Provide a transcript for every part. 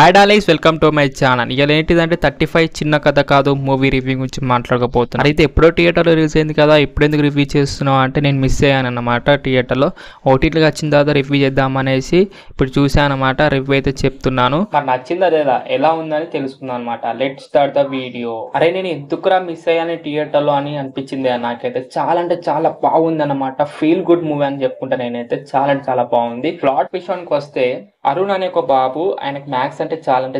Hi darlings, welcome to my channel. ఇవాళ ఏంటిదంటే 35 చిన్న కథ కాదు మూవీ రివ్యూ గురించి మాట్లాడకపోతున్నాను. అయితే ఎప్పుడో థియేటర్లో రిలీజ్ అయింది కదా, ఇప్పుడు ఎందుకు రివ్యూ చేస్తున్నావు అంటే నేను మిస్ అయ్యాను అన్నమాట. థియేటర్లో ఓటీటీకి వచ్చిన తర్వాత రివ్యూ చేద్దామనేసి ఇప్పుడు చూసాను అనమాట. రివ్యూ అయితే చెప్తున్నాను. మరి నచ్చిందా లేదా, ఎలా ఉందని తెలుసుకున్నాను అనమాట. Let start the video. అరే నేను ఎందుకురా మిస్ అయ్యాను థియేటర్లో అని అనిపించింది నాకైతే. చాలా అంటే చాలా బాగుంది అనమాట. ఫీల్ గుడ్ మూవీ అని చెప్పుకుంటా నేనైతే. చాలా అంటే చాలా బాగుంది. ప్లాట్ విషయానికి వస్తే, అరుణ్ అనే ఒక బాబు, ఆయనకు మ్యాథ్స్ అంటే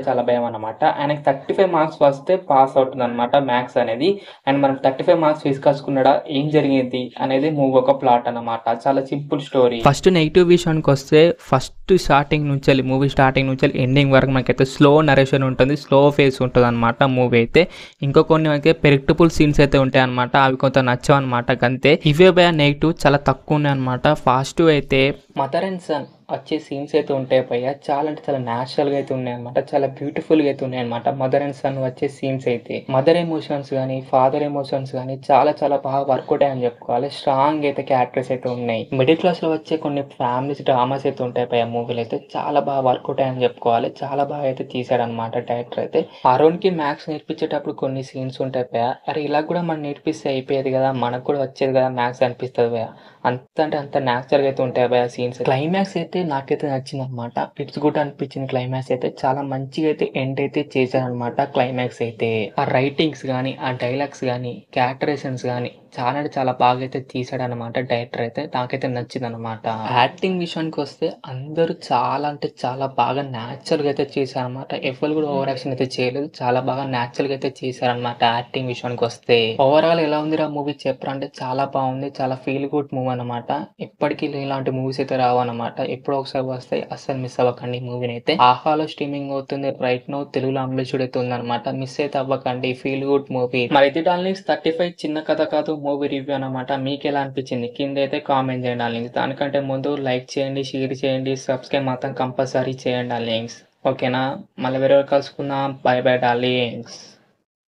చాలా భయం అనమాట. ఆయనకి 35 మార్క్స్ వస్తే పాస్ అవుతుంది అనమాట మ్యాథ్స్ అనేది. అండ్ మనం 35 మార్క్స్ తీసుకొచ్చుకున్నాడా, ఏం జరిగింది అనేది మూవీ ఒక ప్లాట్ అనమాట. చాలా సింపుల్ స్టోరీ. ఫస్ట్ నెగిటివ్ విషయానికి వస్తే, ఫస్ట్ స్టార్టింగ్ నుంచి మూవీ స్టార్టింగ్ నుంచి ఎండింగ్ వరకు మనకైతే స్లో నరేషన్ ఉంటుంది, స్లో ఫేస్ ఉంటుంది అనమాట మూవీ అయితే. ఇంకో కొన్ని మనకి ప్రెడిక్టబుల్ సీన్స్ అయితే ఉంటాయి అనమాట. అవి కొంత నచ్చవు అనమాట. అంతే ఇవే బై నెగిటివ్ చాలా తక్కువ ఉన్నాయి అనమాట. ఫాస్ట్ అయితే మదర్ అండ్ సన్ వచ్చే సీన్స్ అయితే ఉంటాయి పయ్య, చాలా అంటే చాలా న్యాచురల్గా అయితే ఉన్నాయి అనమాట. చాలా బ్యూటిఫుల్గా అయితే ఉన్నాయి అనమాట. మదర్ అండ్ సన్ వచ్చే సీన్స్ అయితే, మదర్ ఎమోషన్స్ కానీ ఫాదర్ ఎమోషన్స్ కానీ చాలా చాలా బాగా వర్కౌట్ అయ్యని చెప్పుకోవాలి. స్ట్రాంగ్ అయితే క్యారెక్టర్స్ అయితే ఉన్నాయి. మిడిల్ క్లాస్ లో వచ్చే కొన్ని ఫ్యామిలీస్ డ్రామాస్ అయితే ఉంటాయి పయ్య మూవీలు అయితే, చాలా బాగా వర్కౌట్ అయ్యని చెప్పుకోవాలి. చాలా బాగా అయితే తీసాడు అనమాట డైరెక్టర్ అయితే. అరుణ్ కి మ్యాథ్స్ నేర్పించేటప్పుడు కొన్ని సీన్స్ ఉంటాయి పయ్య, అరే ఇలా కూడా మనం నేర్పిస్తే అయిపోయేది కదా, మనకు కూడా వచ్చేది కదా మ్యాథ్స్ అనిపిస్తుంది భయ. అంత అంటే అంత న్యాచురల్ అయితే ఉంటాయి భయ సీన్స్. క్లైమాక్స్ అయితే నాకైతే నచ్చింది అనమాట. ఇట్స్ గుడ్ అనిపించింది. క్లైమాక్స్ అయితే చాలా మంచిగా అయితే ఎండ్ అయితే చేశారనమాట. క్లైమాక్స్ అయితే ఆ రైటింగ్స్ కానీ, ఆ డైలాగ్స్ కానీ, క్యారెక్టరేషన్స్ కానీ చాలా అంటే చాలా బాగా అయితే తీసాడు అనమాట డైరెక్టర్ అయితే. నాకైతే నచ్చింది అనమాట. యాక్టింగ్ విషయానికి వస్తే అందరూ చాలా అంటే చాలా బాగా న్యాచురల్ గా అయితే చేశారనమాట. ఎవరు కూడా ఓవర్ యాక్షన్ అయితే చేయలేదు. చాలా బాగా న్యాచురల్ గా అయితే చేశారనమాట. యాక్టింగ్ విషయానికి వస్తే ఓవరాల్ ఎలా ఉంది రా మూవీ చెప్పారంటే చాలా బాగుంది. చాలా ఫీల్ గుడ్ మూవీ అనమాట. ఎప్పటికీ ఇలాంటి మూవీస్ అయితే రావు అనమాట. ఎప్పుడో ఒకసారి వస్తాయి, అస్సలు మిస్ అవ్వకండి మూవీని అయితే. ఆహాలో స్ట్రీమింగ్ అవుతుంది రైట్ నో, తెలుగులో అమ్లేషుడు అయితే ఉందన్నమాట. మిస్ అయితే అవ్వకండి, ఫీల్ గుడ్ మూవీ. మరి ఇది డార్లింగ్స్ 35 చిన్న కథ కాదు మూవీ రివ్యూ అనమాట. మీకు ఎలా అనిపించింది కింద అయితే కామెంట్ చేయండి డార్లింగ్స్. దానికంటే ముందు లైక్ చేయండి, షేర్ చేయండి, సబ్స్క్రైబ్ మాత్రం కంపల్సరీ చేయండి డార్లింగ్స్. ఓకేనా, మళ్ళీ వేరే కలుసుకుందాం. By by darlings.